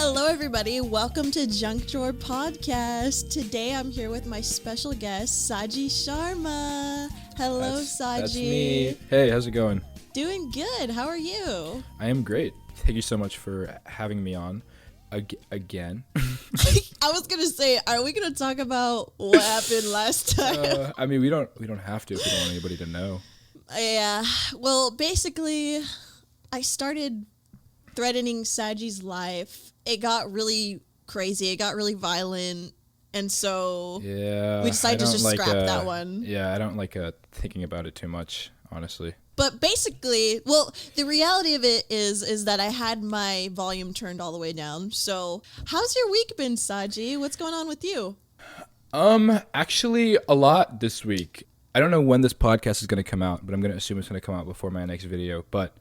Hello, everybody. Welcome to Junk Drawer Podcast. Today, I'm here with my special guest, Saji Sharma. Hello, Saji. That's me. Hey, how's it going? Doing good. How are you? I am great. Thank you so much for having me on again. I was gonna say, are we gonna talk about what happened last time? I mean, we don't have to if we don't want anybody to know. Yeah. Well, basically, I started threatening Saji's life. It got really crazy. It got really violent. And so we decided to just scrap that one. Yeah, I don't like thinking about it too much, honestly. But basically, well, the reality of it is that I had my volume turned all the way down. So how's your week been, Saji? What's going on with you? Actually, a lot this week. I don't know when this podcast is going to come out, but I'm going to assume it's going to come out before my next video. But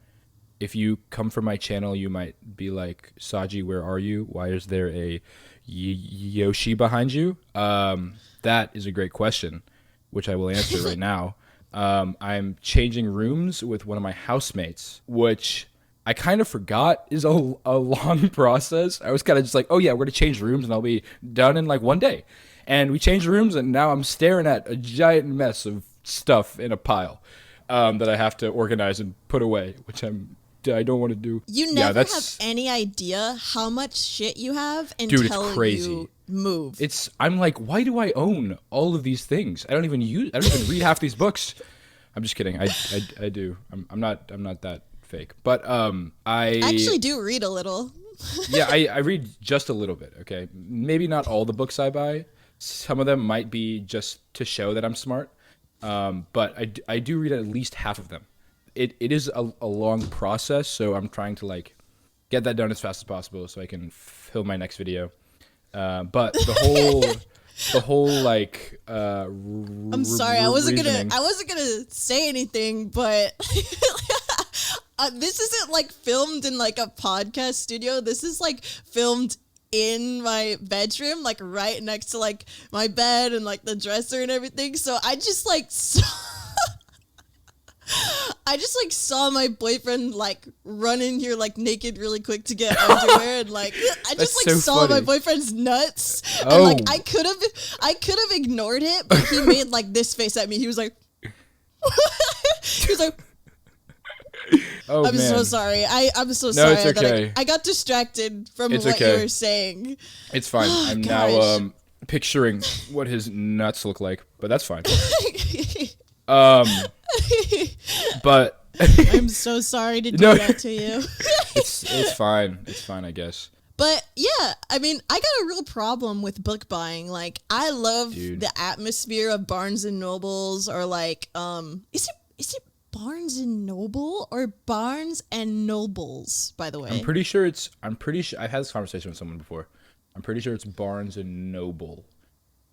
if you come from my channel, you might be like, Saji, where are you? Why is there a Yoshi behind you? That is a great question, which I will answer right now. I'm changing rooms with one of my housemates, which I kind of forgot is a long process. I was kind of just like, oh yeah, we're going to change rooms and I'll be done in like one day. And we changed rooms and now I'm staring at a giant mess of stuff in a pile that I have to organize and put away, which I don't want to do. You never have any idea how much shit you have until it's crazy. You move. I'm like, why do I own all of these things? I don't even read half these books. I'm just kidding. I do. I'm not that fake. But I actually do read a little. Yeah, I read just a little bit, okay? Maybe not all the books I buy. Some of them might be just to show that I'm smart. But I do read at least half of them. It is a long process, so I'm trying to like get that done as fast as possible so I can film my next video. But the whole like I'm sorry, I wasn't gonna say anything, but this isn't like filmed in like a podcast studio. This is like filmed in my bedroom, like right next to like my bed and like the dresser and everything. So I just like saw my boyfriend like run in here like naked really quick to get underwear and like I just like saw my boyfriend's nuts and like I could have ignored it, but he made like this face at me. He was like he was like oh, I'm man. so sorry. I'm so sorry. No, it's okay. I got distracted from what you were saying. It's fine. I'm now picturing what his nuts look like, but that's fine. But I'm so sorry to do that to you. It's fine. It's fine, I guess. But yeah, I mean, I got a real problem with book buying. Like, I love the atmosphere of Barnes and Nobles, or like, is it Barnes and Noble or Barnes and Nobles? By the way, I'm pretty sure I've had this conversation with someone before. I'm pretty sure it's Barnes and Noble,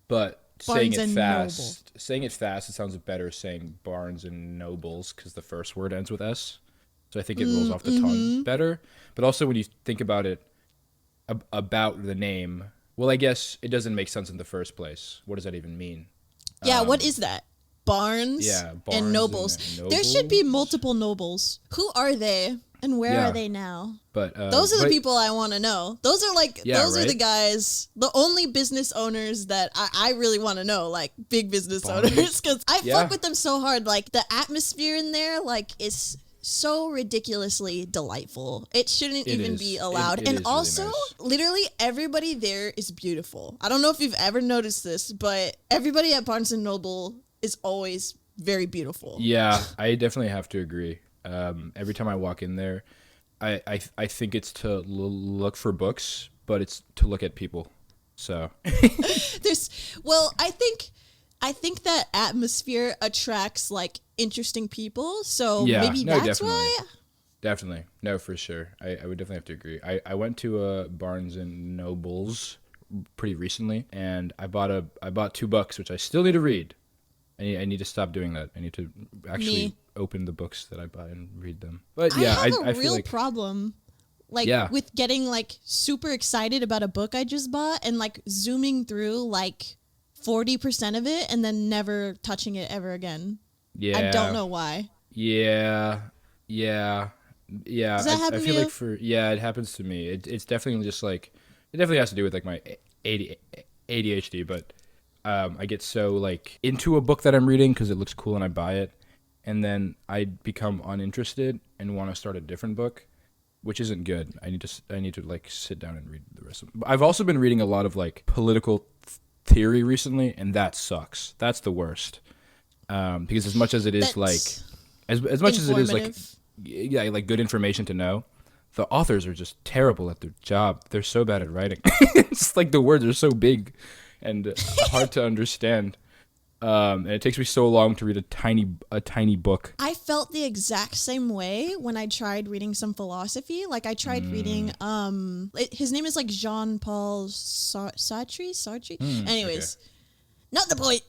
but saying it fast, it sounds better saying Barnes and Nobles because the first word ends with S. So I think it rolls off the tongue better. But also when you think about it, about the name, well, I guess it doesn't make sense in the first place. What does that even mean? Yeah, what is that? Barnes and Nobles. There should be multiple Nobles. Who are they? And where are they now? But those are the people I want to know. Those are like are the guys, the only business owners that I really want to know, like big business owners, because I fuck with them so hard. Like the atmosphere in there, like is so ridiculously delightful. It shouldn't even be allowed. And also, really nice. Literally everybody there is beautiful. I don't know if you've ever noticed this, but everybody at Barnes and Noble is always very beautiful. Yeah, I definitely have to agree. Every time I walk in there, I think it's to look for books, but it's to look at people. So I think that atmosphere attracts like interesting people. So maybe that's why. Definitely. No, for sure. I would definitely have to agree. I went to Barnes and Nobles pretty recently, and I bought 2 books, which I still need to read. I need to stop doing that. I need to actually open the books that I buy and read them. But yeah, I have a feel real like problem, like with getting like super excited about a book I just bought and like zooming through like 40% of it and then never touching it ever again. Yeah, I don't know why. Yeah. Yeah, Does that happen I feel to like you? it happens to me. It's definitely just like it definitely has to do with like my ADHD, but I get so like into a book that I'm reading because it looks cool and I buy it, and then I become uninterested and want to start a different book, which isn't good. I need to like sit down and read the rest of them. I've also been reading a lot of like political theory recently, and that sucks. That's the worst. Because as much as it is like That's as much as it is like informative. yeah, like good information to know, the authors are just terrible at their job. They're so bad at writing. It's like the words are so big and hard to understand. And it takes me so long to read a tiny book. I felt the exact same way when I tried reading some philosophy. Like I tried reading his name is like Jean-Paul Sartre. Okay. Anyways, not the point.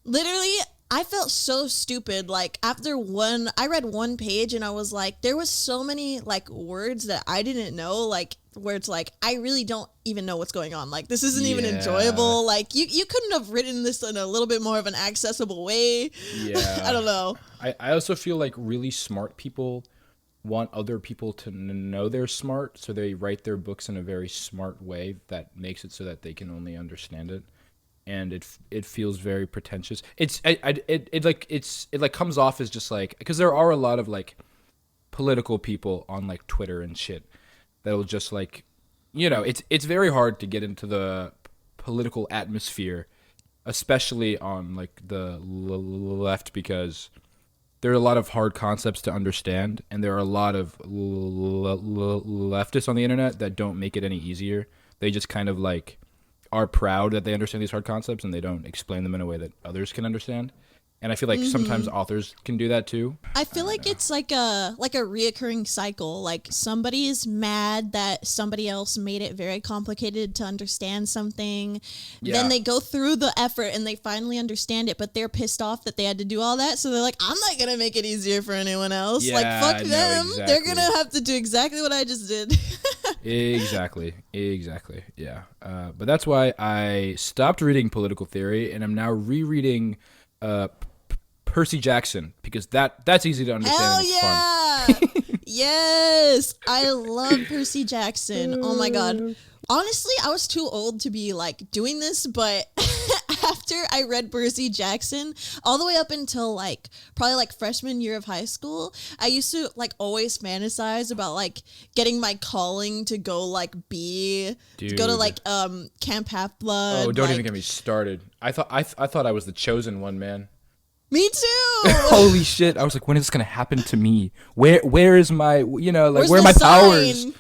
Literally I felt so stupid. Like I read one page and I was like, there was so many like words that I didn't know, like where it's like, I really don't even know what's going on. Like this isn't even Yeah. enjoyable. Like you couldn't have written this in a little bit more of an accessible way. I Yeah. don't know. I also feel like really smart people want other people to know they're smart, so they write their books in a very smart way that makes it so that they can only understand it. And it feels very pretentious. It like comes off as just like because there are a lot of like political people on like Twitter and shit that'll just like it's very hard to get into the political atmosphere, especially on like the left because there are a lot of hard concepts to understand, and there are a lot of leftists on the internet that don't make it any easier. They just kind of like are proud that they understand these hard concepts, and they don't explain them in a way that others can understand. And I feel like sometimes authors can do that too. I I feel don't like know. it's like a reoccurring cycle. Like somebody is mad that somebody else made it very complicated to understand something. Then Yeah. they go through the effort and they finally understand it, but they're pissed off that they had to do all that. So they're like, I'm not gonna make it easier for anyone else. Like fuck Yeah, no, them. They're exactly. gonna have to do exactly what I just did. Exactly. Exactly. Yeah. But that's why I stopped reading political theory and I'm now rereading Percy Jackson because that's easy to understand Hell and it's fun. yeah! Yes! I love Percy Jackson. Oh my god. Honestly, I was too old to be like doing this, but after I read Percy Jackson, all the way up until like probably like freshman year of high school, I used to like always fantasize about like getting my calling to go like to go to Dude. like Camp Half Oh, Blood. don't even Like get me started. I thought I was the chosen one, man. me too. Holy shit. I was like, when is this going to happen to me? Where is my, like Where's where are the my powers? sign?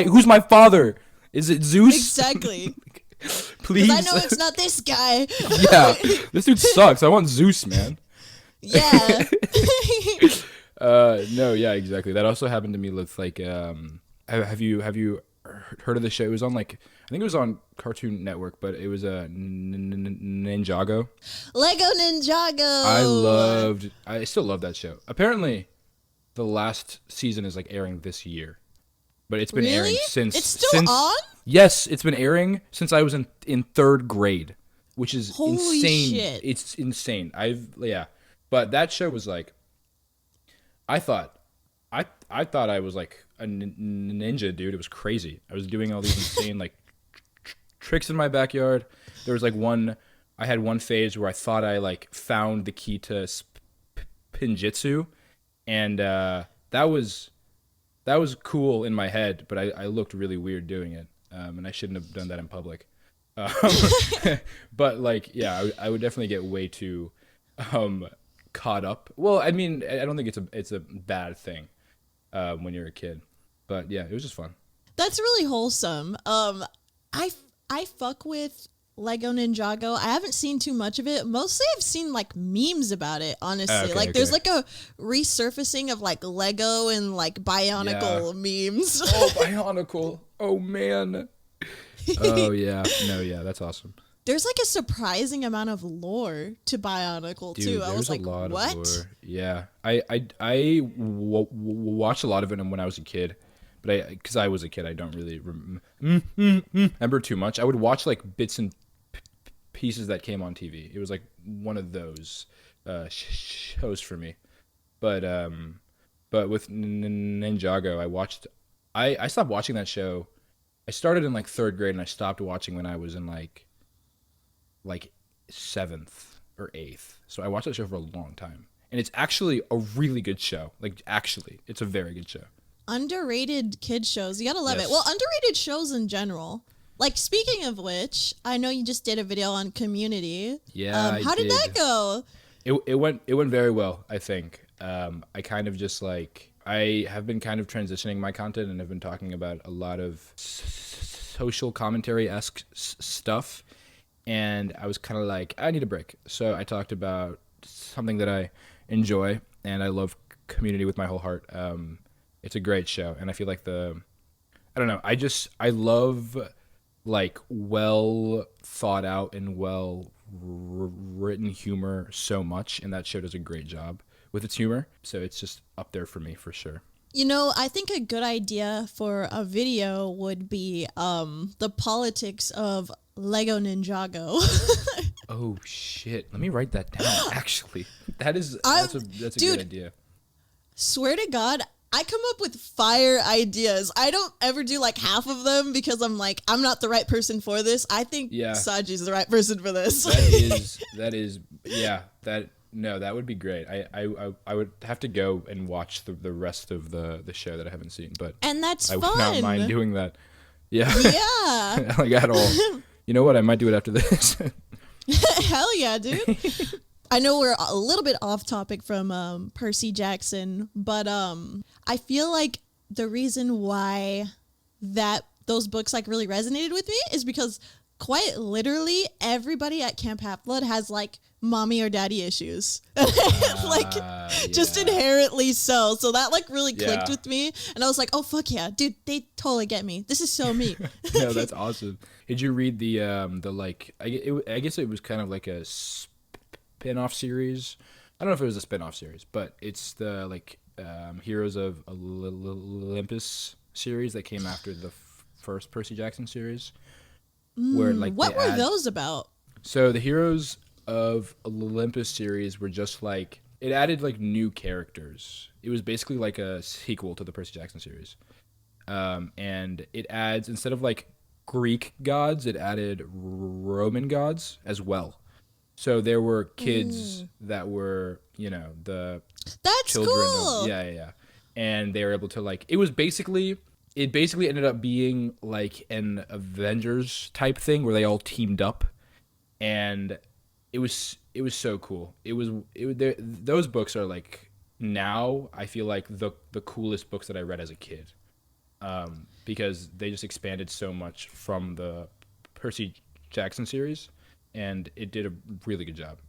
Who's my father? Is it Zeus? Exactly. Please. Because I know it's not this guy. Yeah. This dude sucks. I want Zeus, man. Yeah. No, yeah, exactly. That also happened to me with like have you heard of the show? It was on like I think it was on Cartoon Network, but it was a Ninjago. Lego Ninjago. I still love that show. Apparently, the last season is like airing this year, but it's been Really? airing since It's still on? Yes, it's been airing since I was in third grade, which is Holy insane. shit. It's insane. But that show was like, I thought, I thought I was like a ninja, dude. It was crazy. I was doing all these insane like tricks in my backyard. There was like I had one phase where I thought I like found the key to pinjitzu, and that was cool in my head, but I looked really weird doing it, and I shouldn't have done that in public. Um, but like, yeah, I would definitely get way too caught up. Well, I mean, I don't think it's a bad thing when you're a kid, but yeah, it was just fun. That's really wholesome. I I fuck with Lego Ninjago. I haven't seen too much of it. Mostly I've seen like memes about it, honestly. Okay, Like there's okay. like a resurfacing of like Lego and like Bionicle memes. Oh, Bionicle. Oh man. Oh yeah. No, yeah, that's awesome. There's like a surprising amount of lore to Bionicle Dude, too. I was there's a like, lot of what? lore. Yeah, watched a lot of it when I was a kid, but because I was a kid, I don't really remember too much. I would watch like bits and pieces that came on TV. It was like one of those shows for me. But But with Ninjago, I stopped watching that show. I started in like 3rd grade and I stopped watching when I was in like 7th or 8th. So I watched that show for a long time. And it's actually a really good show. Like, actually, it's a very good show. Underrated kid shows. You gotta love it. Well, underrated shows in general. Like, speaking of which, I know you just did a video on Community. Yeah, how did that go? It went very well, I think. I kind of just like, I have been kind of transitioning my content and have been talking about a lot of social commentary-esque stuff. And I was kind of like, I need a break. So I talked about something that I enjoy, and I love Community with my whole heart. It's a great show, and I feel like I don't know, I love like well thought out and well written humor so much, and that show does a great job with its humor. So it's just up there for me for sure. You know, I think a good idea for a video would be the politics of Lego Ninjago. Oh shit! Let me write that down. Actually, that's a good idea. Swear to God, I come up with fire ideas. I don't ever do like half of them because I'm like, I'm not the right person for this. I think Saji's the right person for this. That would be great. I would have to go and watch the rest of the show that I haven't seen, but that's I fun. would not mind doing that. Yeah. Yeah. Like at all. You know what? I might do it after this. Hell yeah, dude. I know we're a little bit off topic from Percy Jackson, but I feel like the reason why those books like really resonated with me is because quite literally everybody at Camp Half-Blood has like mommy or daddy issues. Just inherently so. So that like really clicked with me, and I was like, oh fuck yeah, dude, they totally get me. This is so me. No, that's awesome. Did you read the like I guess it was kind of like a spin-off series. I don't know if it was a spin-off series, but it's the like Heroes of Olympus series that came after the first Percy Jackson series. Where like what were those about? So the Heroes of Olympus series were just like, it added like new characters. It was basically like a sequel to the Percy Jackson series. And it adds, instead of like Greek gods, it added Roman gods as well. So there were kids that were, you know, the children cool. Yeah. And they were able to like, it basically ended up being like an Avengers type thing where they all teamed up, and it was so cool. Those books are like, now I feel like the coolest books that I read as a kid, because they just expanded so much from the Percy Jackson series, and it did a really good job,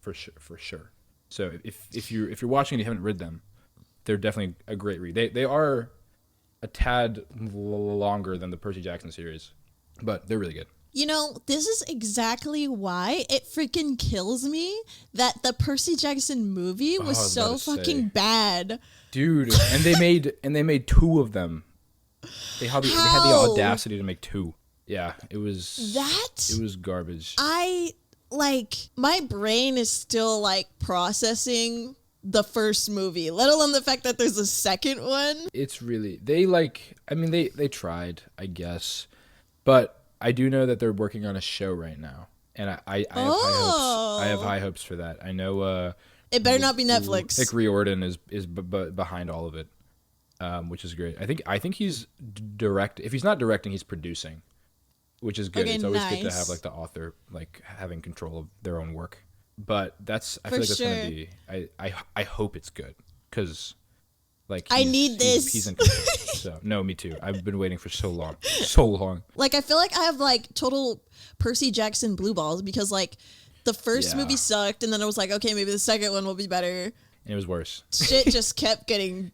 for sure. So if you're watching and you haven't read them, they're definitely a great read. They are a tad longer than the Percy Jackson series, but they're really good. You know, this is exactly why it freaking kills me that the Percy Jackson movie was so fucking bad. Dude, and they made 2 of them. They had the audacity to make 2. Yeah, it was garbage. My brain is still like processing the first movie, let alone the fact that there's a second one. It's really, they tried, I guess, but I do know that they're working on a show right now, and I have high hopes. I have high hopes for that. I know it better not be Netflix. Rick Riordan is behind all of it, which is great. I think he's if he's not directing, he's producing, which is good. Okay, it's always good to have like the author like having control of their own work. But I feel like that's gonna be. I hope it's good, because like I need this. He's in control. So no, me too. I've been waiting for so long. Like I feel like I have like total Percy Jackson blue balls, because like the first movie sucked, and then I was like, okay, maybe the second one will be better. And it was worse. Shit just kept getting,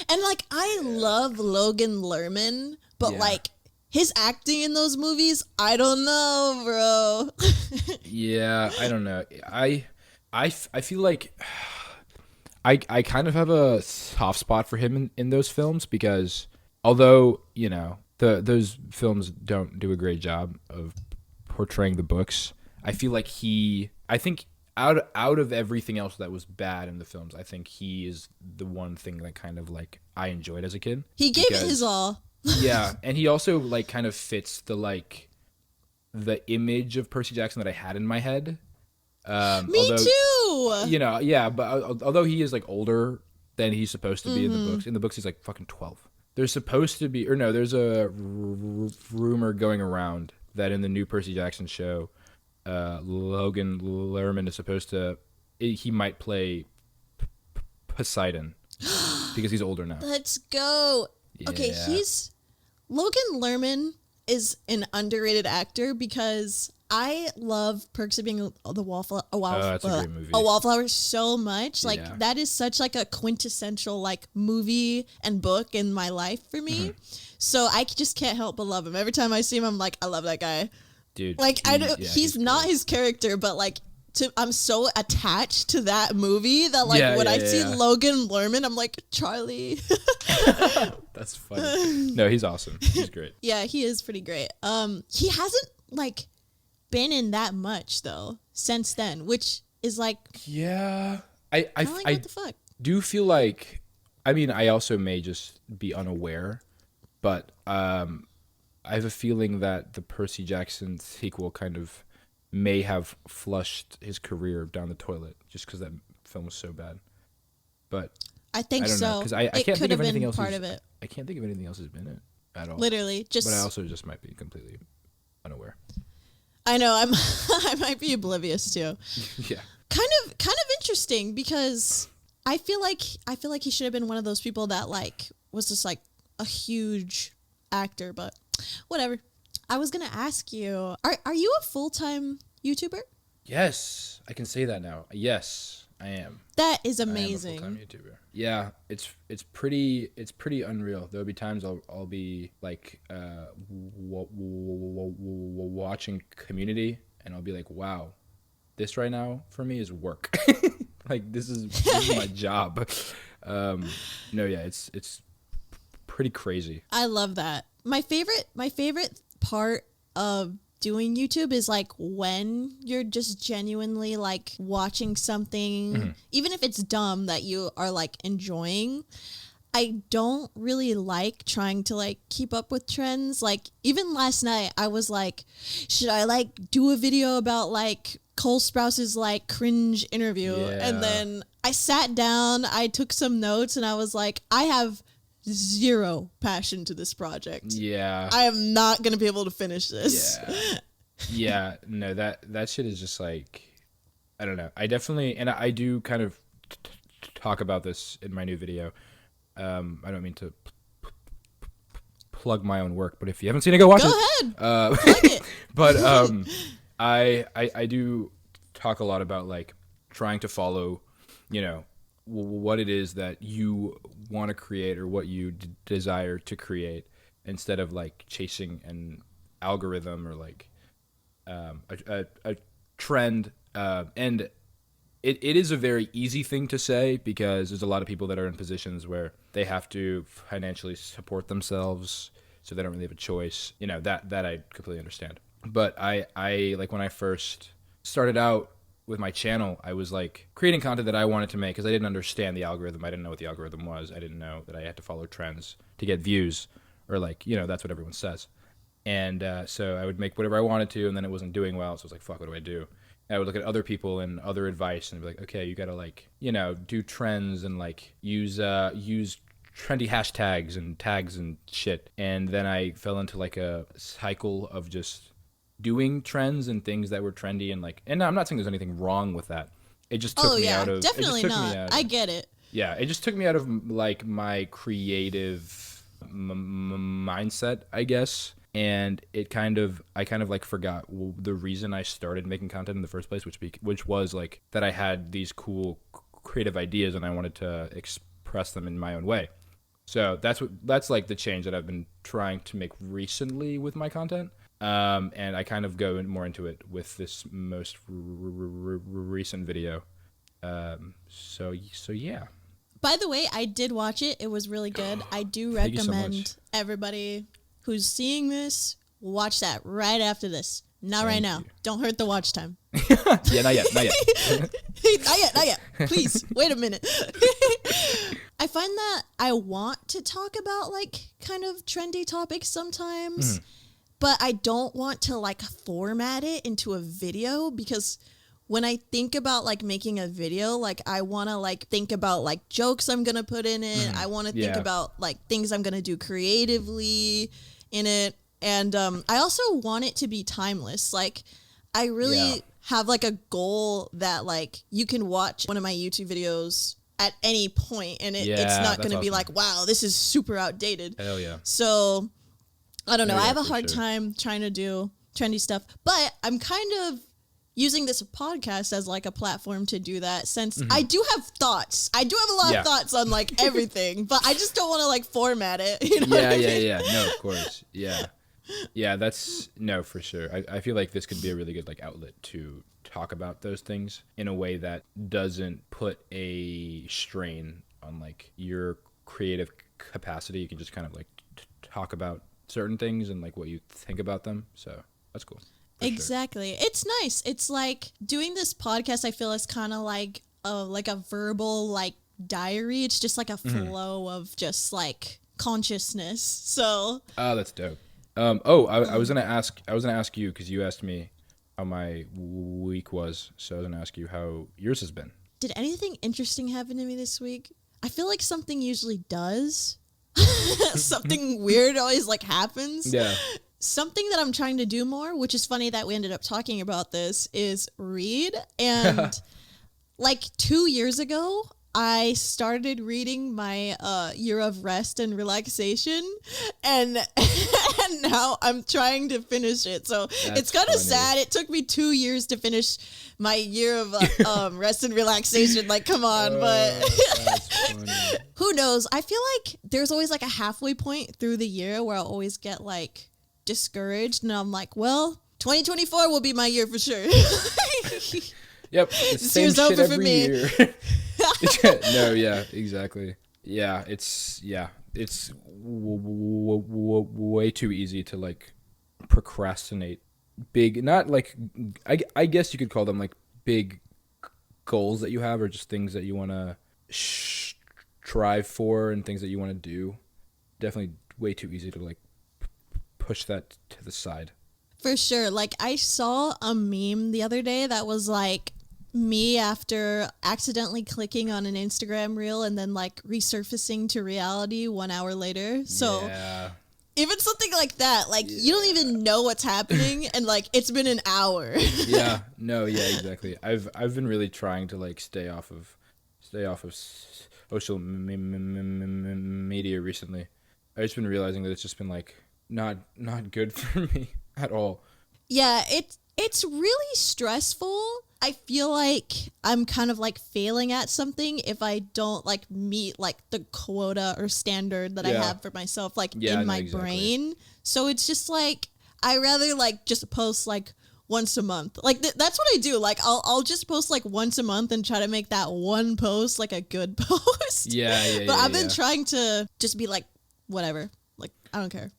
and like I love Logan Lerman, but like his acting in those movies, I don't know, bro. Yeah, I don't know. I feel like I kind of have a soft spot for him in those films, because although, you know, those films don't do a great job of portraying the books, I feel like out of everything else that was bad in the films, I think he is the one thing that kind of like I enjoyed as a kid. He gave it his all. Yeah, and he also like kind of fits the image of Percy Jackson that I had in my head. Me too. You know, yeah, but although he is like older than he's supposed to be in the books. In the books, he's like fucking 12. There's supposed to be, or no, there's a rumor going around that in the new Percy Jackson show, Logan Lerman is supposed to, he might play Poseidon because he's older now. Let's go. Yeah. Okay, Logan Lerman is an underrated actor because I love Perks of Being a Wallflower. That's a great movie. A Wallflower so much. Like that is such like a quintessential like movie and book in my life for me. So I just can't help but love him. Every time I see him, I'm like, I love that guy. Dude, like he's not his character, but like I'm so attached to that movie that like when I see Logan Lerman, I'm like, Charlie. That's funny. No, he's awesome. He's great. Yeah, he is pretty great. He hasn't like been in that much though since then, which is like I what the fuck? Do feel like, I mean, I also may just be unaware, but I have a feeling that the Percy Jackson sequel kind of may have flushed his career down the toilet just because that film was so bad. But I think so. Because I can't think of anything else. Part of it. I can't think of anything else that's been it at all. Literally, just. But I also just might be completely unaware. I know. I might be oblivious too. Yeah. Kind of interesting because I feel like he should have been one of those people that like was just like a huge actor, but whatever. I was gonna ask you, are you a full-time YouTuber? Yes, I can say that now. Yes, I am. That is amazing. I am a full-time YouTuber. Yeah, it's pretty unreal. There'll be times I'll be like watching Community, and I'll be like, wow, this right now for me is work. Like this is my job. No, yeah, it's pretty crazy. I love that. My favorite part of doing YouTube is like when you're just genuinely like watching something, even if it's dumb, that you are like enjoying. I don't really like trying to like keep up with trends. Like even last night I was like, should I like do a video about like Cole Sprouse's like cringe interview? Yeah. And then I sat down, I took some notes, and I was like, I have zero passion to this project. Yeah. I am not going to be able to finish this. Yeah. No, that shit is just like, I don't know. I definitely, and I do kind of talk about this in my new video. I don't mean to plug my own work, but if you haven't seen it, go watch it. Go ahead. Plug it. But I do talk a lot about like trying to follow, you know, what it is that you want to create or what you desire to create, instead of like chasing an algorithm or like a trend. And it is a very easy thing to say because there's a lot of people that are in positions where they have to financially support themselves, so they don't really have a choice. You know, that I completely understand. But I like when I first started out with my channel, I was like creating content that I wanted to make because I didn't understand the algorithm. I didn't know what the algorithm was. I didn't know that I had to follow trends to get views, or like, you know, that's what everyone says. And so I would make whatever I wanted to, and then it wasn't doing well. So I was like, fuck, what do I do? And I would look at other people and other advice and be like, okay, you got to like, you know, do trends and like use trendy hashtags and tags and shit. And then I fell into like a cycle of just doing trends and things that were trendy, and like, and I'm not saying there's anything wrong with that. It just took me out of, definitely not. I get it. Yeah, it just took me out of like my creative mindset, I guess. And I kind of like forgot the reason I started making content in the first place, which was like that I had these cool creative ideas and I wanted to express them in my own way. So that's like the change that I've been trying to make recently with my content. And I kind of go more into it with this most recent video. So yeah. By the way, I did watch it. It was really good. I do recommend everybody who's seeing this watch that right after this. Not right now. Don't hurt the watch time. Yeah, not yet. Not yet. Please, wait a minute. I find that I want to talk about like kind of trendy topics sometimes, but I don't want to like format it into a video, because when I think about like making a video, like I want to like think about like jokes I'm going to put in it. I want to think about like things I'm going to do creatively in it. And I also want it to be timeless. Like I really have like a goal that like you can watch one of my YouTube videos at any point and it's not going to be like, wow, this is super outdated. Hell yeah. So I don't know. I have a hard time trying to do trendy stuff, but I'm kind of using this podcast as like a platform to do that, since I do have thoughts. I do have a lot of thoughts on like everything, but I just don't want to like format it. You know yeah. No, of course. Yeah, that's no, for sure. I feel like this could be a really good like outlet to talk about those things in a way that doesn't put a strain on like your creative capacity. You can just kind of like talk about certain things and like what you think about them. So that's cool. Exactly. Sure. It's nice. It's like doing this podcast, I feel, is kind of like a verbal like diary. It's just like a flow of just like consciousness. So that's dope. I was gonna ask you, because you asked me how my week was, so I was gonna ask you how yours has been. Did anything interesting happen to me this week? I feel like something usually does. Something weird always like happens. Yeah. Something that I'm trying to do more, which is funny that we ended up talking about this, is read. And like 2 years ago, I started reading my year of rest and relaxation, and now I'm trying to finish it. So it's kind of sad. It took me 2 years to finish my year of rest and relaxation. Like, come on, but who knows? I feel like there's always like a halfway point through the year where I'll always get like discouraged, and I'm like, well, 2024 will be my year for sure. Yep, this year's over for me. Year. No, yeah, exactly. Yeah, it's way too easy to like procrastinate big, not like I guess you could call them like big goals that you have, or just things that you want to strive for and things that you want to do. Definitely way too easy to like push that to the side. For sure. Like I saw a meme the other day that was like me after accidentally clicking on an Instagram reel and then like resurfacing to reality 1 hour later. So even something like that, like you don't even know what's happening and like it's been an hour. Exactly. I've been really trying to like stay off of social media recently. I've just been realizing that it's just been like not good for me at all. Yeah, it's really stressful. I feel like I'm kind of like failing at something if I don't like meet like the quota or standard that I have for myself like in my brain. So it's just like I rather like just post like once a month. Like that's what I do. Like I'll just post like once a month and try to make that one post like a good post. But I've been trying to just be like whatever. Like I don't care.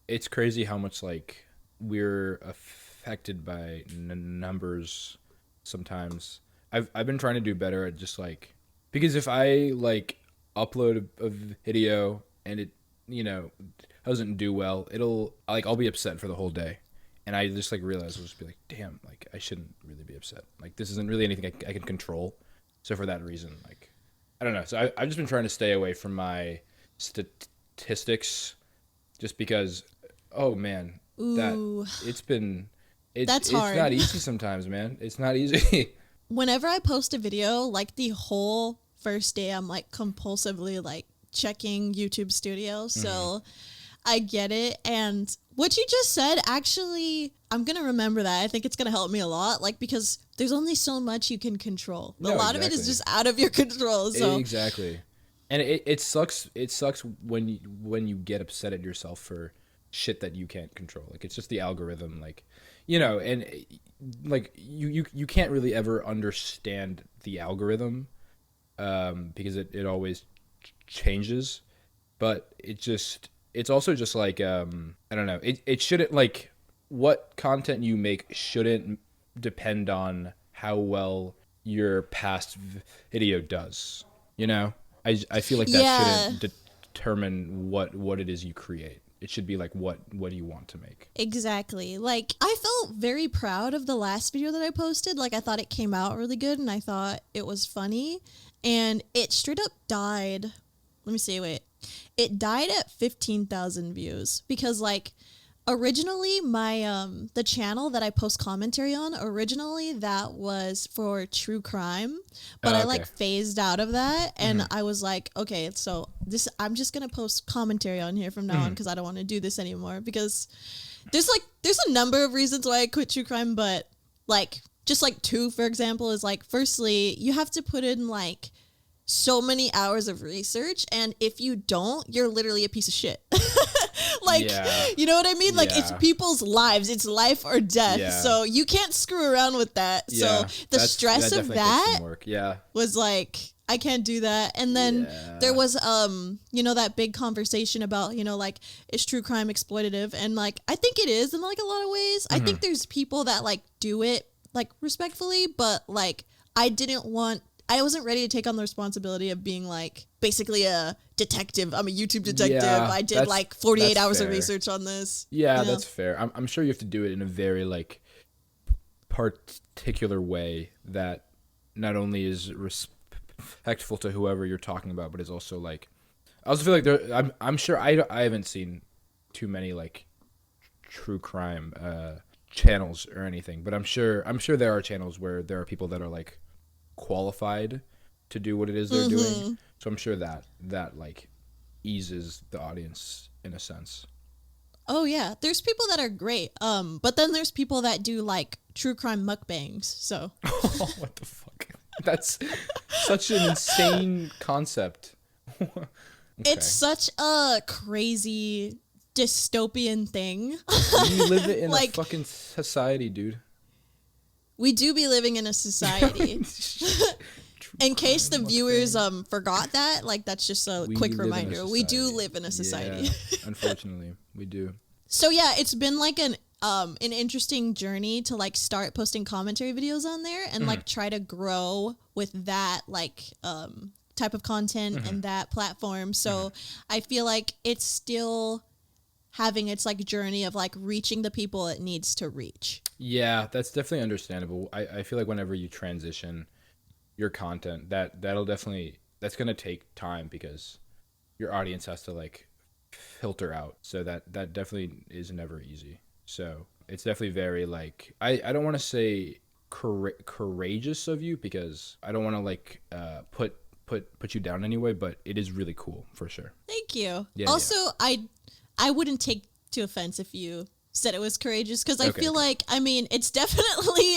It's crazy how much like we're affected by numbers sometimes. I've been trying to do better at just like, because if I like upload a video and it, you know, doesn't do well, I'll be upset for the whole day. And I just like realize I'll just be like, damn, like I shouldn't really be upset. Like this isn't really anything I can control. So for that reason, like, I don't know. So I've just been trying to stay away from my statistics just because, oh man, it's hard. not easy sometimes, man. It's not easy. Whenever I post a video, like the whole first day, I'm like compulsively like checking YouTube Studio. So I get it. And what you just said, actually, I'm going to remember that. I think it's going to help me a lot. Like, because there's only so much you can control. A lot of it is just out of your control. So exactly. And it sucks. It sucks when you get upset at yourself for shit that you can't control. Like it's just the algorithm, like, you know, and like you can't really ever understand the algorithm because it always changes. But it's also just like I don't know. It shouldn't, like, what content you make shouldn't depend on how well your past video does. You know, I feel like that shouldn't determine what it is you create. It should be like, what do you want to make? Exactly. Like, I felt very proud of the last video that I posted. Like, I thought it came out really good and I thought it was funny. And it straight up died. Let me see, wait. It died at 15,000 views because, like, originally my the channel that I post commentary on, originally that was for true crime, but I like phased out of that, and I was like, okay, so I'm just gonna post commentary on here from now on because I don't want to do this anymore, because there's a number of reasons why I quit true crime, but like just like two, for example, is like, firstly, you have to put in like so many hours of research, and if you don't, you're literally a piece of shit. Like, you know what I mean? Like, it's people's lives. It's life or death. Yeah. So you can't screw around with that. Yeah. So the stress of that was like, I can't do that. And then there was, you know, that big conversation about, you know, like, is true crime exploitative? And like, I think it is in like a lot of ways. I think there's people that like do it like respectfully, but like, I wasn't ready to take on the responsibility of being like basically a detective. I'm a YouTube detective. Yeah, I did like 48 hours of research on this. Yeah, you know? That's fair. I'm sure you have to do it in a very like particular way that not only is respectful to whoever you're talking about, but is also like, I also feel like I'm sure I haven't seen too many like true crime channels or anything, but I'm sure there are channels where there are people that are like qualified to do what it is they're doing, so I'm sure that like eases the audience in a sense. Oh yeah, there's people that are great, but then there's people that do like true crime mukbangs, so what the fuck, that's such an insane concept. Okay. It's such a crazy dystopian thing. You live it in like, a fucking society, dude. We do be living in a society. In case the viewers forgot that, like, that's just a quick reminder. We do live in a society. Yeah, unfortunately, we do. So yeah, it's been like an interesting journey to like start posting commentary videos on there and like try to grow with that like type of content and that platform. So I feel like it's still having its like journey of like reaching the people it needs to reach. Yeah, that's definitely understandable. I feel like whenever you transition your content, that's going to take time because your audience has to like filter out. So that definitely is never easy. So it's definitely very like, I don't want to say courageous of you because I don't want to like put you down anyway, but it is really cool for sure. Thank you. Yeah, also, yeah. I wouldn't take to offense if you said it was courageous because I feel like, I mean, it's definitely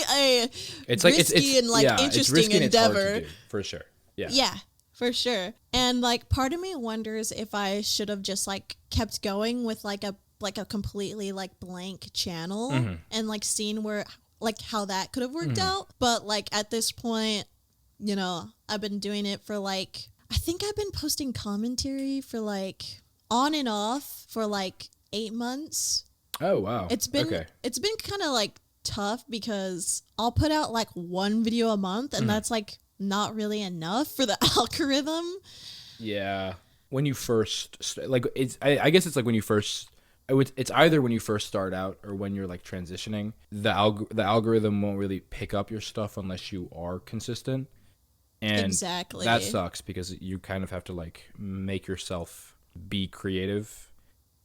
it's risky and like interesting endeavor. It's hard to do, for sure. Yeah. Yeah, for sure. And like part of me wonders if I should have just like kept going with like a completely like blank channel and like seen where like how that could have worked out. But like at this point, you know, I've been doing it for like, I think I've been posting commentary for like on and off for like 8 months. Oh wow. It's been kind of like tough because I'll put out like one video a month and that's like not really enough for the algorithm. Yeah. When you first like I guess it's like when you first it's either when you first start out or when you're like transitioning, the algorithm won't really pick up your stuff unless you are consistent. And exactly. That sucks because you kind of have to like make yourself be creative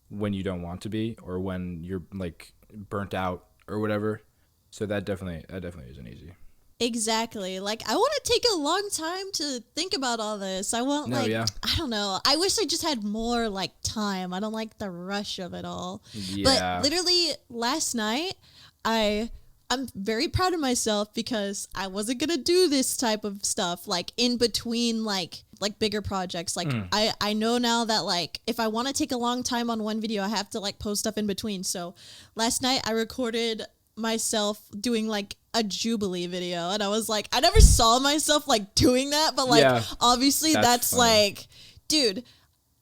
when you don't want to be or when you're like burnt out or whatever. So that definitely isn't easy. Exactly. Like I want to take a long time to think about all this. I want I don't know. I wish I just had more like time. I don't like the rush of it all. Yeah. But literally last night I'm very proud of myself because I wasn't going to do this type of stuff like in between like bigger projects. Like I know now that like if I want to take a long time on one video, I have to like post stuff in between. So last night I recorded myself doing like a Jubilee video and I was like, I never saw myself like doing that, but like obviously that's like, dude,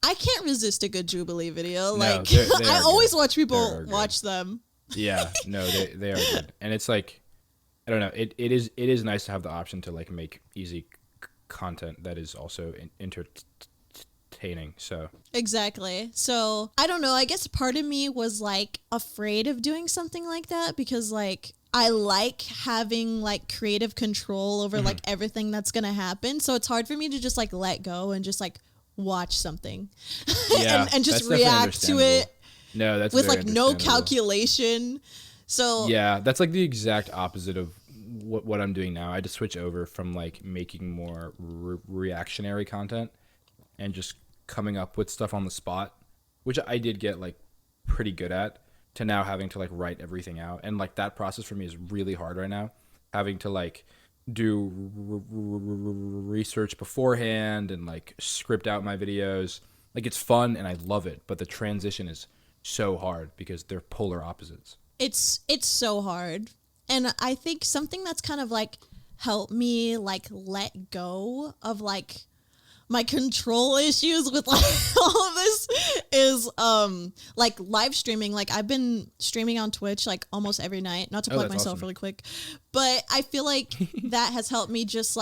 I can't resist a good Jubilee video. Like I always watch people watch them. Yeah, no, they are good, and it's like, I don't know, it is nice to have the option to like make easy content that is also entertaining. So Exactly. So I don't know. I guess part of me was like afraid of doing something like that because like I like having like creative control over like everything that's gonna happen. So it's hard for me to just like let go and just like watch something yeah, and just that's definitely react to it No, that's with very like no understandable. calculation. So Yeah, that's like the exact opposite of what I'm doing now. I just switch over from like making more reactionary content and just coming up with stuff on the spot, which I did get like pretty good at, to now having to like write everything out. And like that process for me is really hard right now, having to like do research beforehand and like script out my videos. Like it's fun and I love it, but the transition is so hard because they're polar opposites. it's so hard. And I think something that's kind of like helped me like let go of like my control issues with like all of this is like live streaming. Like I've been streaming on Twitch like almost every night, not to plug myself Awesome. really quick, but I feel like that has helped me just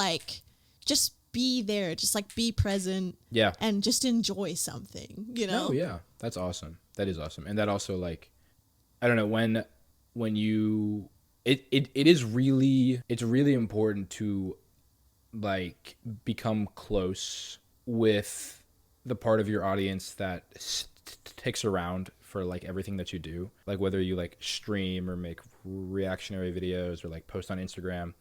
be there, just like be present, Yeah. and just enjoy something, you know. No, yeah. That's awesome. That is awesome. And that also like, I don't know, when you it is really, it's really important to like become close with the part of your audience that sticks around for like everything that you do, like whether you like stream or make reactionary videos or like post on Instagram,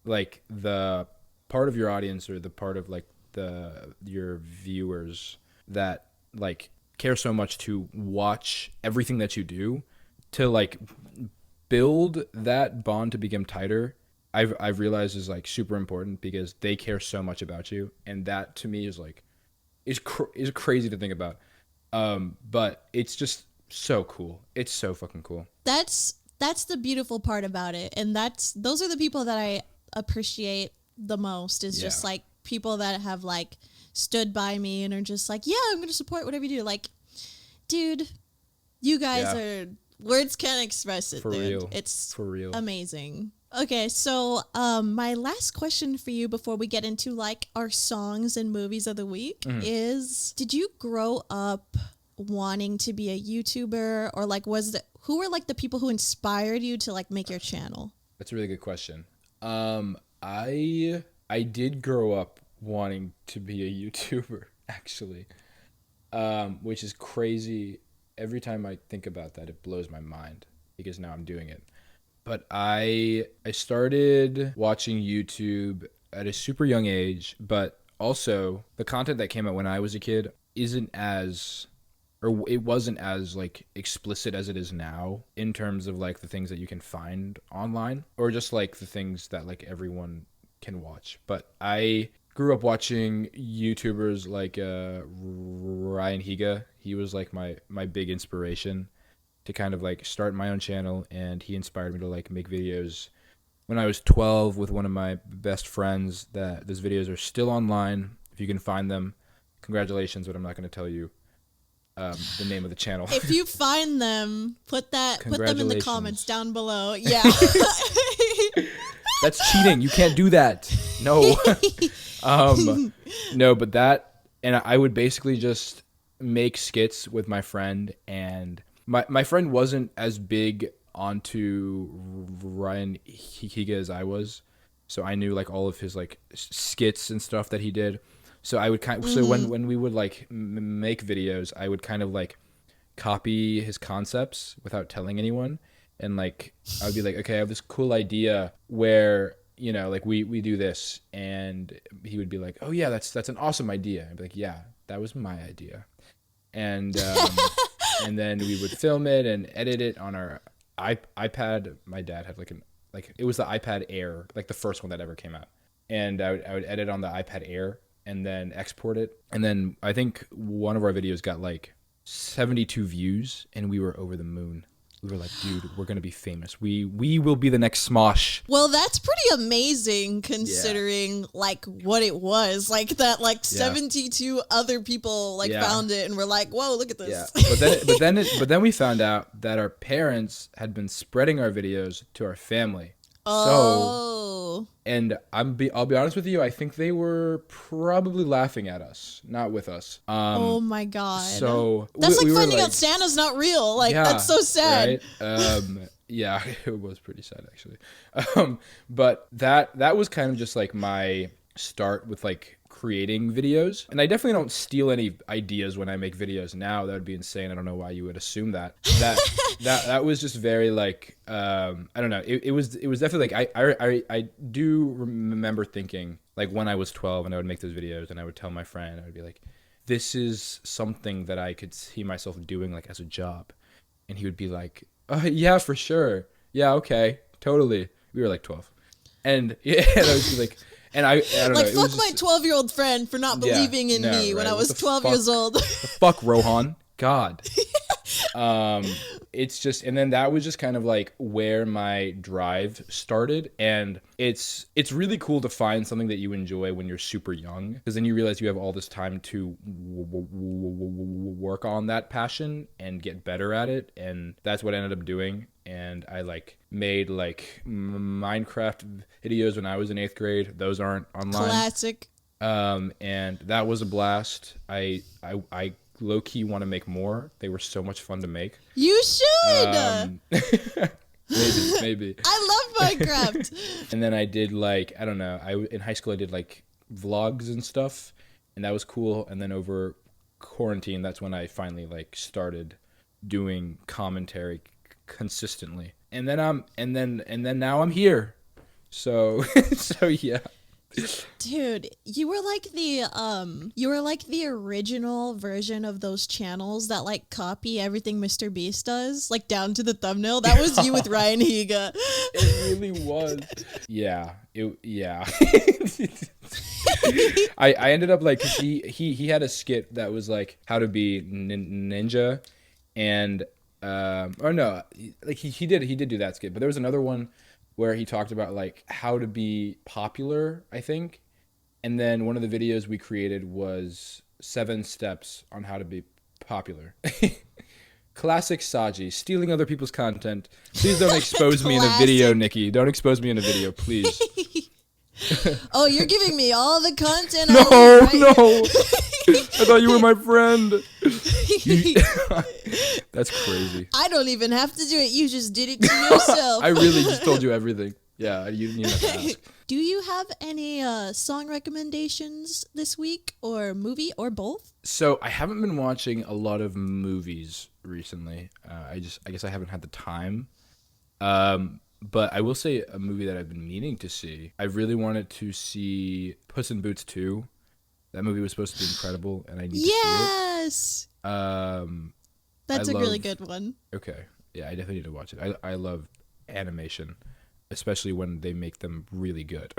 like the part of your audience or the part of like the your viewers that like care so much to watch everything that you do, to like build that bond to become tighter. I've realized is like super important because they care so much about you, and that to me is like is crazy to think about. But it's just so cool. It's so fucking cool. That's the beautiful part about it, and those are the people that I appreciate the most, is Yeah. just like people that have like stood by me and are just like, yeah, I'm gonna support whatever you do. Like, dude, you guys Yeah. are, words can't express it, For dude. real. It's For real. amazing. Okay, so my last question for you before we get into like our songs and movies of the week is, did you grow up wanting to be a YouTuber, or like who were like the people who inspired you to like make your channel? That's a really good question. I did grow up wanting to be a YouTuber, actually, which is crazy. Every time I think about that, it blows my mind because now I'm doing it. But I started watching YouTube at a super young age, but also the content that came out when I was a kid isn't as, or it wasn't as like explicit as it is now in terms of like the things that you can find online, or just like the things that like everyone can watch. But I grew up watching YouTubers like Ryan Higa. He was like my big inspiration to kind of like start my own channel, and he inspired me to like make videos when I was 12 with one of my best friends. That those videos are still online if you can find them. Congratulations, but I'm not going to tell you the name of the channel. If you find them, put them in the comments down below. Yeah. That's cheating. You can't do that. No. No, but that, and I would basically just make skits with my friend, and my friend wasn't as big onto Ryan Higa as I was, so I knew like all of his like skits and stuff that he did. So I would so when we would like make videos, I would kind of like copy his concepts without telling anyone, and like I would be like, okay, I have this cool idea where, you know, like we do this, and he would be like, oh yeah, that's an awesome idea. I'd be like, yeah, that was my idea, and and then we would film it and edit it on our iPad. My dad had like it was the iPad Air, like the first one that ever came out, and I would edit on the iPad Air and then export it. And then I think one of our videos got like 72 views, and we were over the moon. We were like, dude, we're going to be famous. We will be the next Smosh. Well, that's pretty amazing considering like what it was. Like that 72 other people found it and were like, whoa, look at this. Yeah. But then we found out that our parents had been spreading our videos to our family. Oh. So, and I'll be honest with you, I think they were probably laughing at us, not with us. Oh my God. So that's we finding out Santa's not real. Like, that's so sad. Right? Yeah, it was pretty sad actually. But that was kind of just like my start with like creating videos, and I definitely don't steal any ideas when I make videos now. That would be insane. I don't know why you would assume that. That was just very like I don't know. It was definitely like I do remember thinking like when I was 12 and I would make those videos and I would tell my friend, I would be like, this is something that I could see myself doing like as a job, and he would be like, yeah, for sure, yeah, okay, totally. We were like 12, and yeah, and I was like. And I don't like, know. Fuck my 12-year-old friend for not believing in me when I was 12 years old. Fuck, Rohan. God. It's just, and then that was just kind of like where my drive started. And it's really cool to find something that you enjoy when you're super young, because then you realize you have all this time to work on that passion and get better at it. And that's what I ended up doing. And I like made like Minecraft videos when I was in 8th grade. Those aren't online. Classic. And that was a blast. I low-key want to make more. They were so much fun to make. You should. Maybe. I love Minecraft. And then I did like, I don't know. In high school I did like vlogs and stuff, and that was cool. And then over quarantine, that's when I finally like started doing commentary consistently. And then now I'm here. So yeah. Dude, you were like the original version of those channels that like copy everything Mr. Beast does, like down to the thumbnail. That was you with Ryan Higa. It really was. Yeah. I ended up like, he had a skit that was like how to be ninja, and or no, like he did do that skit, but there was another one where he talked about like how to be popular, I think. And then one of the videos we created was 7 steps on how to be popular. Classic Saji, stealing other people's content. Please don't expose me in a video, Nikki. Don't expose me in a video, please. Oh, you're giving me all the content. No. I thought you were my friend. That's crazy. I don't even have to do it. You just did it to yourself. I really just told you everything. Yeah, you didn't even have to ask. Do you have any song recommendations this week, or movie, or both? So I haven't been watching a lot of movies recently. I guess I haven't had the time. But I will say a movie that I've been meaning to see. I really wanted to see Puss in Boots 2. That movie was supposed to be incredible, and I need to see it. Yes! That's a really good one. Okay. Yeah, I definitely need to watch it. I love animation, especially when they make them really good.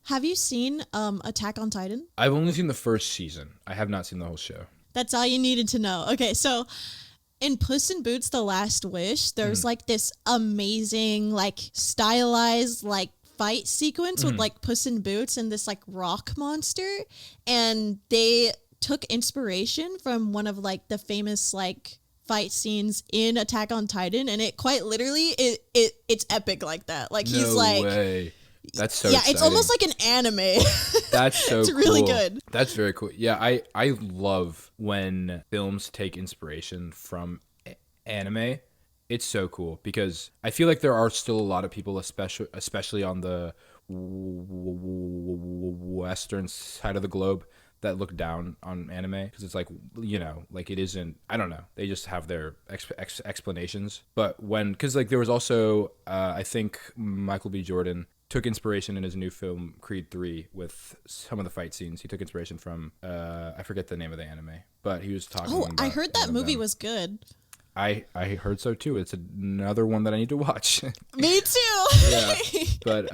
Have you seen Attack on Titan? I've only seen the first season. I have not seen the whole show. That's all you needed to know. Okay, so in Puss in Boots: The Last Wish, there's like this amazing, like stylized, like fight sequence with like Puss in Boots and this like rock monster, and they took inspiration from one of like the famous like fight scenes in Attack on Titan, and it quite literally it's epic like that. Like he's like, no way. That's so exciting. It's almost like an anime. That's so it's cool. really good. That's very cool. Yeah, I love when films take inspiration from anime. It's so cool because I feel like there are still a lot of people, especially on the western side of the globe, that look down on anime because it's like, you know, like it isn't, I don't know, they just have their explanations. But because like there was also I think Michael B. Jordan took inspiration in his new film Creed 3 with some of the fight scenes. He took inspiration from I forget the name of the anime, but he was talking about, I heard that movie was good. I heard so too. It's another one that I need to watch. Me too. Yeah, but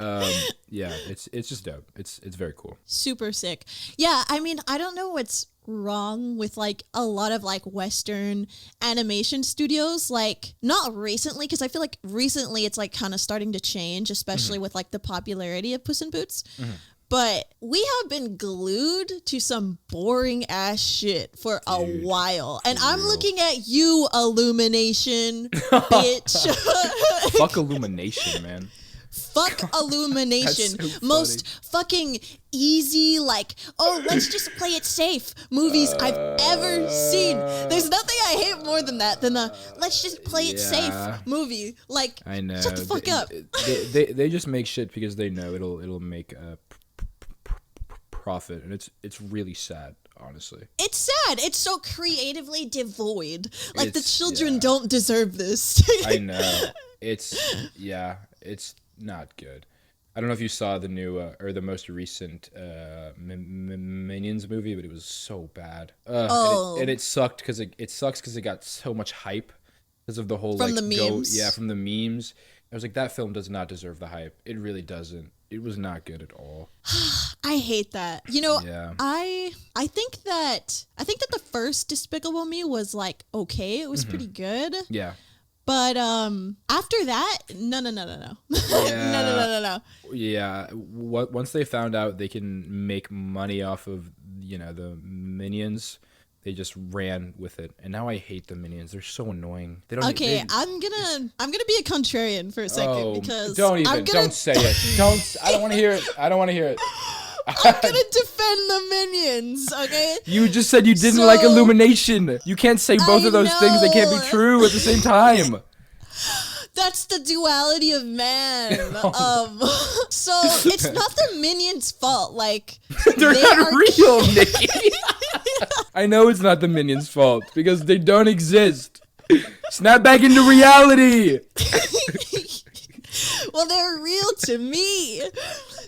yeah, it's just dope. It's very cool. Super sick. Yeah, I mean, I don't know what's wrong with like a lot of like Western animation studios, like not recently, because I feel like recently it's like kind of starting to change, especially with like the popularity of Puss in Boots. But we have been glued to some boring ass shit for a while. And I'm looking at you, Illumination, bitch. Fuck Illumination, man. Fuck Illumination. So most fucking easy, like, oh, let's just play it safe movies I've ever seen. There's nothing I hate more than that, than the let's just play it safe movie. Like, I know. Shut the fuck up. They just make shit because they know it'll make a profit, and it's really sad, honestly. It's sad. It's so creatively devoid. Like, the children don't deserve this. I know. It's not good. I don't know if you saw the new or the most recent Minions movie, but it was so bad. And it sucked because it sucks because it got so much hype because of the whole from the memes. From the memes. I was like, that film does not deserve the hype. It really doesn't. It was not good at all. I hate that. You know, I think that the first Despicable Me was like okay. It was pretty good. Yeah. But after that, no. No. Yeah. Once they found out they can make money off of, the Minions, they just ran with it. And now I hate the Minions. They're so annoying. I'm gonna be a contrarian for a second because don't say it. I don't want to hear it. I'm gonna defend the Minions, okay? You just said you didn't like Illumination. You can't say both of those things. They can't be true at the same time. That's the duality of man. So it's not the Minions' fault. Like, they're not real, Nikki. I know it's not the Minions' fault because they don't exist. Snap back into reality. Well, they're real to me.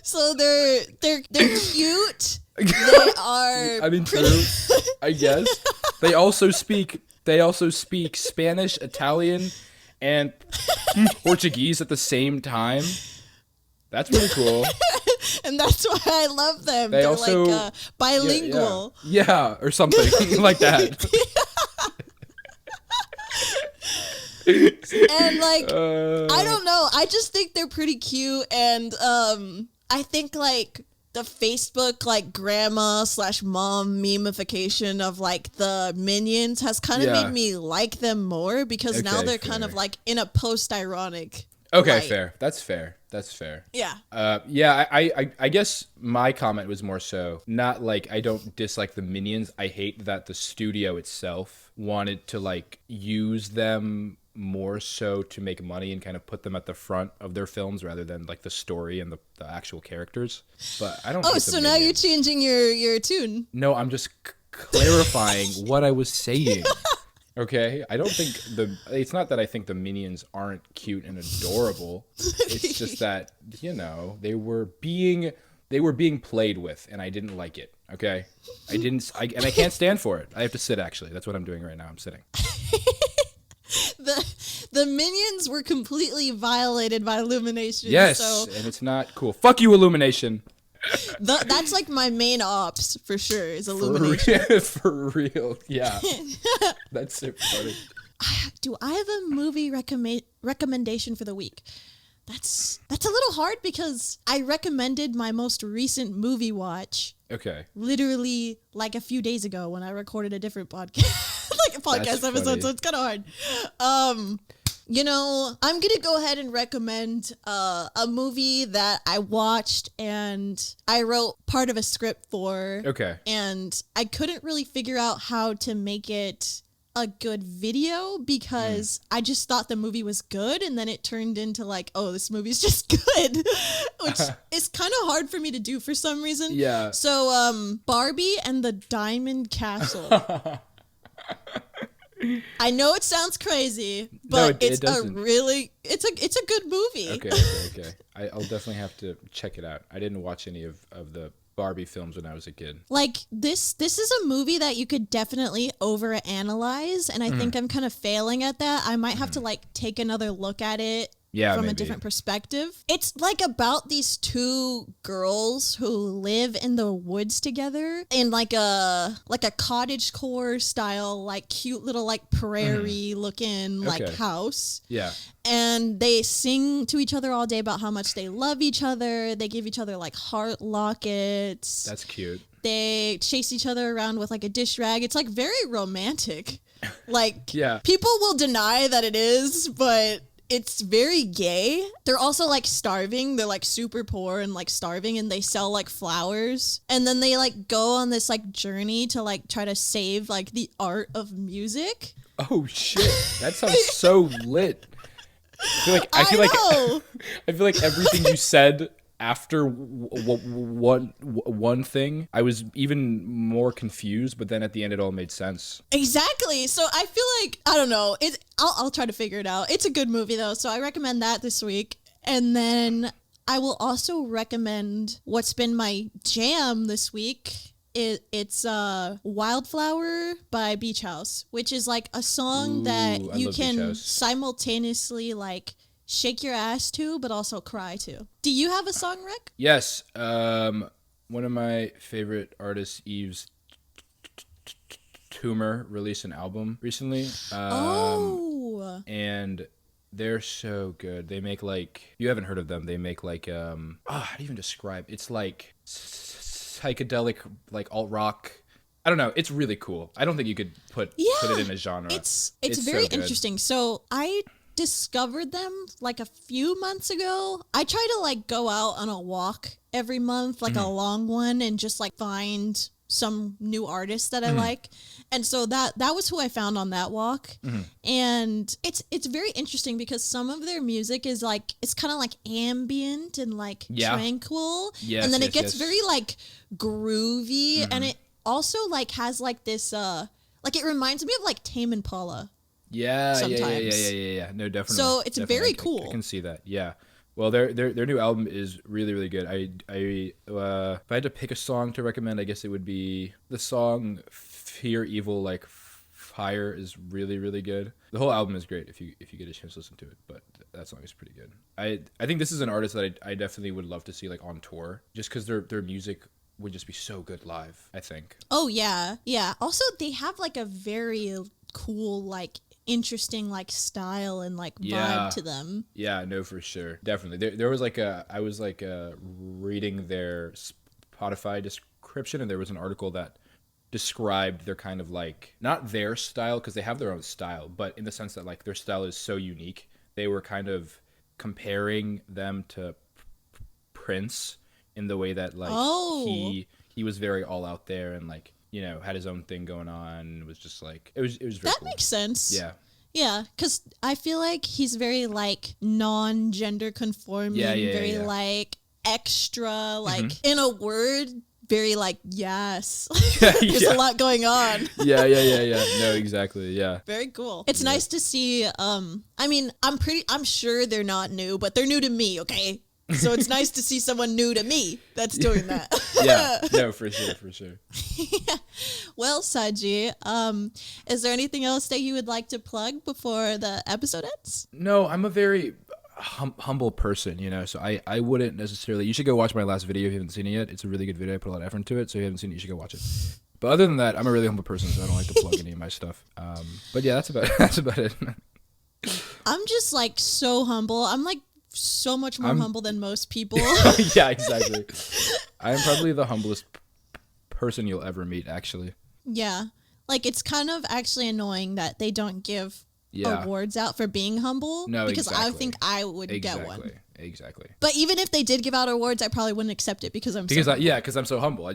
So they're cute. They are. I mean, true. I guess they also speak Spanish, Italian, and Portuguese at the same time. That's pretty cool. And that's why I love them. They're also like bilingual. Yeah, or something like that. And like I don't know. I just think they're pretty cute, and I think like the Facebook like grandma/mom memification of like the Minions has kind of made me like them more because now they're kind of like in a post-ironic light. Fair. That's fair. Yeah. I guess my comment was more so not like I don't dislike the Minions. I hate that the studio itself wanted to like use them more so to make money and kind of put them at the front of their films rather than like the story and the actual characters. But I don't. Oh, so now you're changing your tune. No, I'm just clarifying what I was saying. Okay, I don't think it's not that I think the Minions aren't cute and adorable. It's just that, they were being played with and I didn't like it. Okay, and I can't stand for it. I have to sit, actually. That's what I'm doing right now. I'm sitting. The Minions were completely violated by Illumination. Yes, and it's not cool. Fuck you, Illumination. That's like my main ops for sure is Illumination. For real, yeah. That's so funny. Do I have a movie recommendation for the week? That's a little hard because I recommended my most recent movie watch. Okay. Literally like a few days ago when I recorded a different podcast, like a podcast episode, so it's kind of hard. I'm going to go ahead and recommend a movie that I watched and I wrote part of a script for. Okay. And I couldn't really figure out how to make it a good video because I just thought the movie was good and then it turned into like, oh, this movie's just good, which is kind of hard for me to do for some reason. Yeah. So Barbie and the Diamond Castle. I know it sounds crazy, but it's a good movie. Okay. I'll definitely have to check it out. I didn't watch any of the Barbie films when I was a kid. Like this is a movie that you could definitely overanalyze, and I think I'm kind of failing at that. I might have to like take another look at it from a different perspective. It's like about these two girls who live in the woods together in like a cottagecore style, like cute little like prairie looking like house. Yeah. And they sing to each other all day about how much they love each other. They give each other like heart lockets. That's cute. They chase each other around with like a dish rag. It's like very romantic. Like people will deny that it is, but it's very gay. They're also like starving. They're like super poor and like starving, and they sell like flowers. And then they like go on this like journey to like try to save like the art of music. Oh shit. That sounds so lit. I feel like everything you said after one thing, I was even more confused, but then at the end it all made sense. Exactly. So I feel like, I don't know, I'll try to figure it out. It's a good movie though, so I recommend that this week. And then I will also recommend what's been my jam this week. It's Wildflower by Beach House, which is like a song that you can simultaneously like shake your ass to, but also cry to. Do you have a song, Rick? Yes. One of my favorite artists, Yves Tumor, released an album recently. And they're so good. They make like, you haven't heard of them. They make like, how do you even describe? It's like psychedelic, like alt rock. I don't know. It's really cool. I don't think you could put it in a genre. It's very interesting. So I discovered them like a few months ago. I try to like go out on a walk every month, like a long one, and just like find some new artists that I like. And so that was who I found on that walk. And it's very interesting because some of their music is like, it's kind of like ambient and like tranquil. And then it gets very like groovy, and it also like has like this like it reminds me of like Tame Impala. Yeah. No, definitely. So it's very cool. I can see that. Yeah. Well, their new album is really, really good. If I had to pick a song to recommend, I guess it would be the song "Fear Evil Like Fire" is really, really good. The whole album is great if you get a chance to listen to it, but that song is pretty good. I think this is an artist that I definitely would love to see like on tour, just because their music would just be so good live, I think. Oh yeah. Also, they have like a very cool like interesting like style and like vibe to them. Yeah, no, for sure. Definitely. There was like I was like reading their Spotify description, and there was an article that described their kind of like, not their style because they have their own style, but in the sense that like their style is so unique. They were kind of comparing them to Prince in the way that like he was very all out there and like, you know, had his own thing going on. It was just like, it was very that cool. Makes sense. Yeah, because I feel like he's very like non-gender conforming, very like extra, like in a word, very like yes. There's a lot going on. Yeah. No, exactly. Yeah. Very cool. It's nice to see. I mean, I'm sure they're not new, but they're new to me. Okay. So it's nice to see someone new to me that's doing that. Yeah, no, for sure. Well, Saji, is there anything else that you would like to plug before the episode ends? No, I'm a very humble person, you know, so I wouldn't necessarily. You should go watch my last video if you haven't seen it yet. It's a really good video. I put a lot of effort into it, so if you haven't seen it, you should go watch it. But other than that, I'm a really humble person, so I don't like to plug any of my stuff. But yeah, that's about it. I'm just like so humble. I'm like so much more humble than most people. Yeah, exactly. I am probably the humblest person you'll ever meet, actually. Yeah. Like, it's kind of actually annoying that they don't give awards out for being humble. No, because exactly. I think I would get one. Exactly. But even if they did give out awards, I probably wouldn't accept it because I'm because I'm so humble. I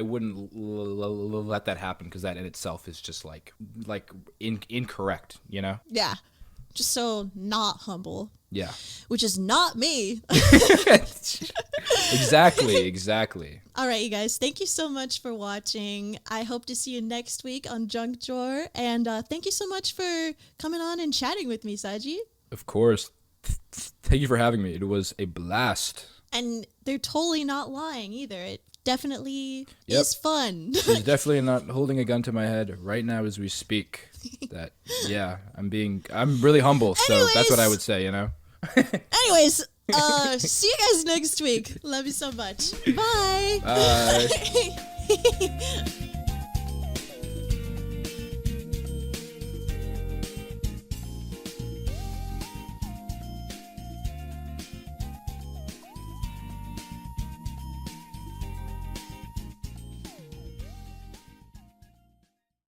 wouldn't let that happen because that in itself is just like incorrect, you know? Yeah. Just so not humble. Yeah. Which is not me. Exactly. All right, you guys. Thank you so much for watching. I hope to see you next week on Junk Drawer. And thank you so much for coming on and chatting with me, Saji. Of course. Thank you for having me. It was a blast. And they're totally not lying either. It definitely is fun. He's definitely not holding a gun to my head right now as we speak. I'm really humble. So that's what I would say, you know? Anyways, see you guys next week. Love you so much. Bye. Bye.